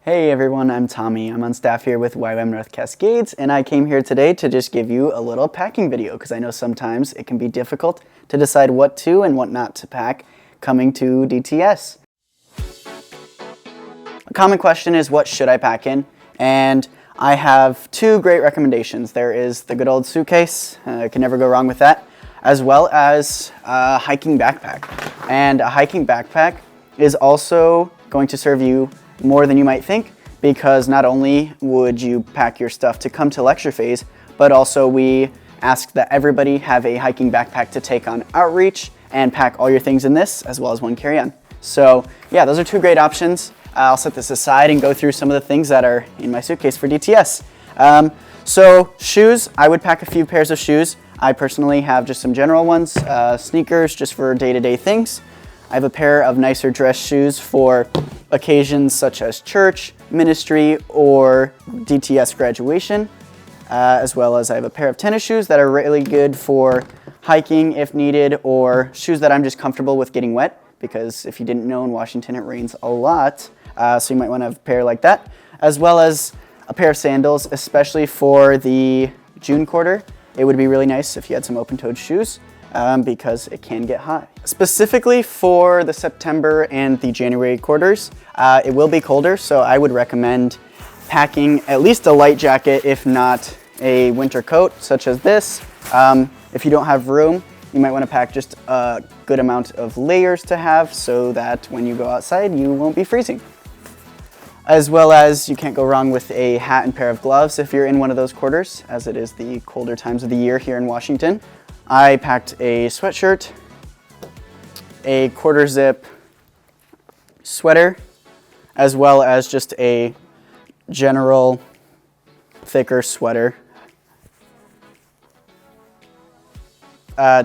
Hey everyone, I'm Tommy. I'm on staff here with YWAM North Cascades, and I came here today to just give you a little packing video because I know sometimes it can be difficult to decide what to and what not to pack coming to DTS. A common question is, what should I pack in? And I have two great recommendations. There is the good old suitcase, can never go wrong with that, as well as a hiking backpack. And a hiking backpack is also going to serve you more than you might think, because not only would you pack your stuff to come to lecture phase, but also we ask that everybody have a hiking backpack to take on outreach and pack all your things in this, as well as one carry-on. So yeah, those are two great options. I'll set this aside and go through some of the things that are in my suitcase for DTS. So shoes, I would pack a few pairs of shoes. I personally have just some general ones, sneakers just for day-to-day things. I have a pair of nicer dress shoes for occasions such as church, ministry, or DTS graduation, as well as I have a pair of tennis shoes that are really good for hiking if needed, or shoes that I'm just comfortable with getting wet, because if you didn't know, in Washington it rains a lot, so you might want to have a pair like that, as well as a pair of sandals, especially for the June quarter. It would be really nice if you had some open-toed shoes, because it can get hot. Specifically for the September and the January quarters, it will be colder, so I would recommend packing at least a light jacket, if not a winter coat, such as this. If you don't have room, you might want to pack just a good amount of layers to have, so that when you go outside, you won't be freezing. As well as you can't go wrong with a hat and pair of gloves if you're in one of those quarters, as it is the colder times of the year here in Washington. I packed a sweatshirt, a quarter zip sweater, as well as just a general thicker sweater.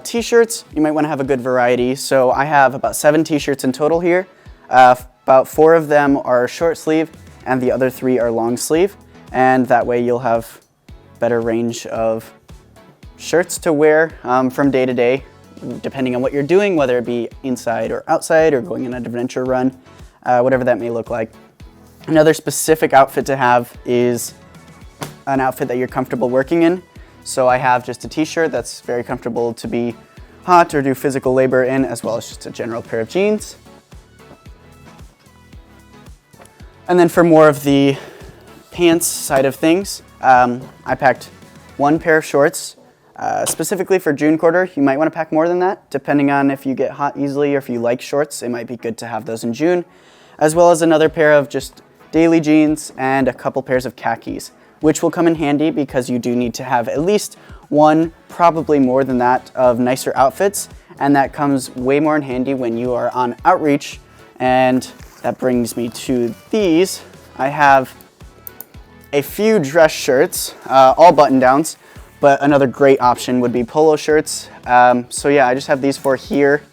T-shirts, you might want to have a good variety. So I have about 7 t-shirts in total here. About 4 of them are short sleeve and the other 3 are long sleeve. And that way you'll have better range of shirts to wear from day to day, depending on what you're doing, whether it be inside or outside or going on an adventure run, whatever that may look like. Another specific outfit to have is an outfit that you're comfortable working in. So I have just a t-shirt that's very comfortable to be hot or do physical labor in, as well as just a general pair of jeans. And then for more of the pants side of things, I packed 1 pair of shorts. Specifically for June quarter, you might want to pack more than that, depending on if you get hot easily or if you like shorts. It might be good to have those in June, as well as another pair of just daily jeans and a couple pairs of khakis, which will come in handy because you do need to have at least 1, probably more than that, of nicer outfits, and that comes way more in handy when you are on outreach. And that brings me to these. I have a few dress shirts, all button-downs, but another great option would be polo shirts. So yeah, I just have these 4 here,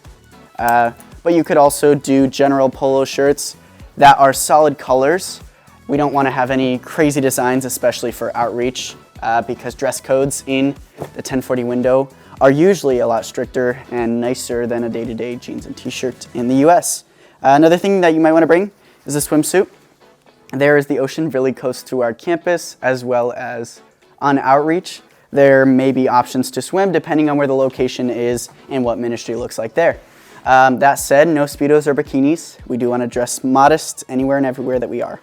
but you could also do general polo shirts that are solid colors. We don't want to have any crazy designs, especially for outreach, because dress codes in the 1040 window are usually a lot stricter and nicer than a day-to-day jeans and t-shirt in the US. Another thing that you might want to bring is a swimsuit. There is the ocean really close to our campus, as well as on outreach. There may be options to swim depending on where the location is and what ministry looks like there. That said, no Speedos or bikinis. We do want to dress modest anywhere and everywhere that we are.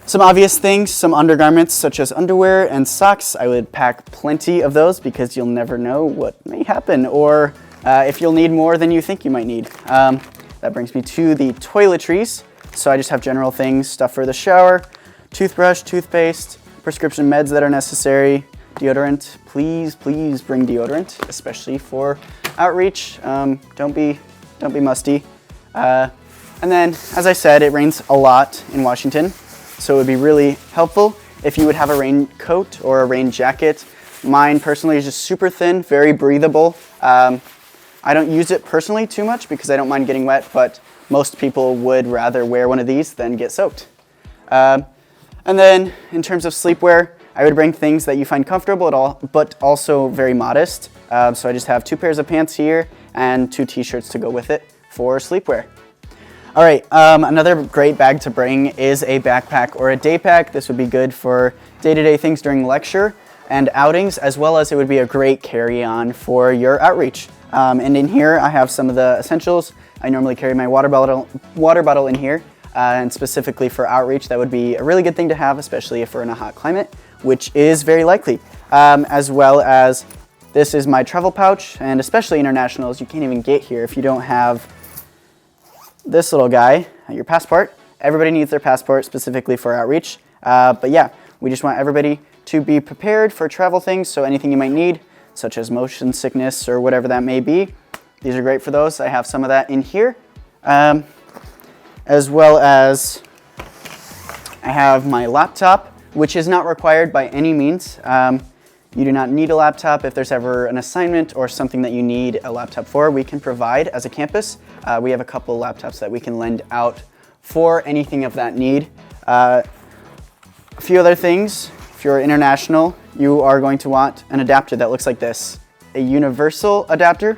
Some obvious things, some undergarments such as underwear and socks. I would pack plenty of those because you'll never know what may happen, or if you'll need more than you think you might need. That brings me to the toiletries. So I just have general things, stuff for the shower, toothbrush, toothpaste, prescription meds that are necessary, deodorant. Please bring deodorant, especially for outreach. Don't be musty. And then, as I said, it rains a lot in Washington, so it would be really helpful if you would have a raincoat or a rain jacket. Mine personally is just super thin, very breathable. I don't use it personally too much because I don't mind getting wet, but most people would rather wear one of these than get soaked. And then in terms of sleepwear, I would bring things that you find comfortable at all, but also very modest. So I just have 2 pairs of pants here and 2 t-shirts to go with it for sleepwear. All right, another great bag to bring is a backpack or a day pack. This would be good for day-to-day things during lecture and outings, as well as it would be a great carry-on for your outreach. And in here, I have some of the essentials. I normally carry my water bottle in here, and specifically for outreach, that would be a really good thing to have, especially if we're in a hot climate, which is very likely. As well as this is my travel pouch, and especially internationals, you can't even get here if you don't have this little guy, your passport. Everybody needs their passport specifically for outreach. But yeah, we just want everybody to be prepared for travel things. So anything you might need, such as motion sickness or whatever that may be, these are great for those. I have some of that in here. As well as I have my laptop, which is not required by any means. You do not need a laptop. If there's ever an assignment or something that you need a laptop for, we can provide as a campus. We have a couple laptops that we can lend out for anything of that need. A few other things. If you're international, you are going to want an adapter that looks like this, a universal adapter.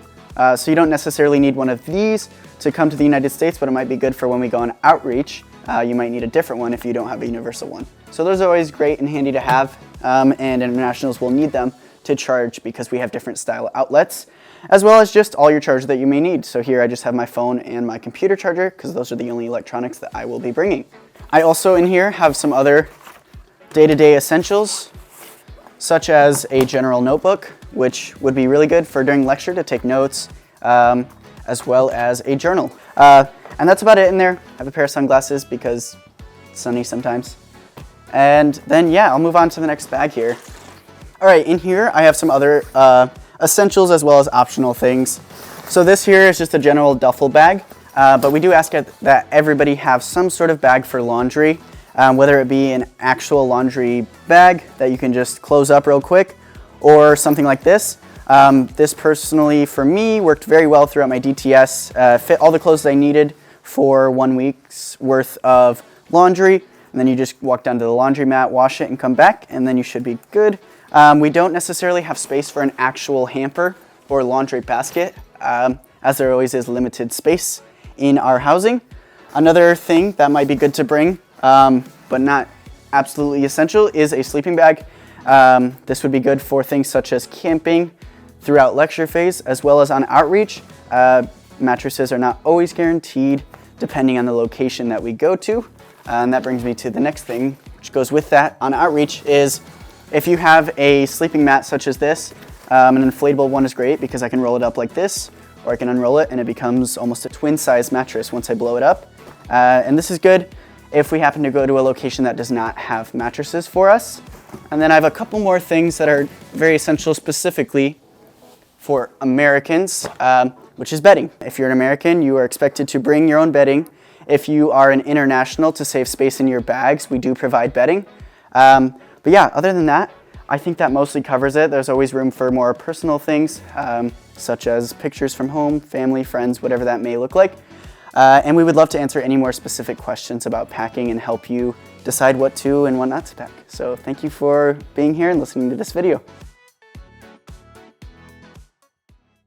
So you don't necessarily need one of these to come to the United States, but it might be good for when we go on outreach. You might need a different one if you don't have a universal one. So those are always great and handy to have, and internationals will need them to charge because we have different style outlets, as well as just all your charger that you may need. So here I just have my phone and my computer charger because those are the only electronics that I will be bringing. I also in here have some other day-to-day essentials, such as a general notebook, which would be really good for during lecture to take notes, as well as a journal. And that's about it in there. I have a pair of sunglasses because it's sunny sometimes. And then, yeah, I'll move on to the next bag here. All right, in here, I have some other essentials as well as optional things. So this here is just a general duffel bag, but we do ask that everybody have some sort of bag for laundry, whether it be an actual laundry bag that you can just close up real quick, or something like this. This personally, for me, worked very well throughout my DTS, fit all the clothes that I needed for 1 week's worth of laundry, and then you just walk down to the laundromat, wash it, and come back, and then you should be good. We don't necessarily have space for an actual hamper or laundry basket, as there always is limited space in our housing. Another thing that might be good to bring, but not absolutely essential, is a sleeping bag. This would be good for things such as camping throughout lecture phase, as well as on outreach. Mattresses are not always guaranteed, depending on the location that we go to. And that brings me to the next thing, which goes with that on outreach, is if you have a sleeping mat such as this, an inflatable one is great because I can roll it up like this, or I can unroll it and it becomes almost a twin-size mattress once I blow it up. And this is good if we happen to go to a location that does not have mattresses for us. And then I have a couple more things that are very essential specifically for Americans, which is bedding. If you're an American, you are expected to bring your own bedding. If you are an international, to save space in your bags, we do provide bedding. But yeah, other than that, I think that mostly covers it. There's always room for more personal things, such as pictures from home, family, friends, whatever that may look like. And we would love to answer any more specific questions about packing and help you decide what to and what not to pack. So thank you for being here and listening to this video.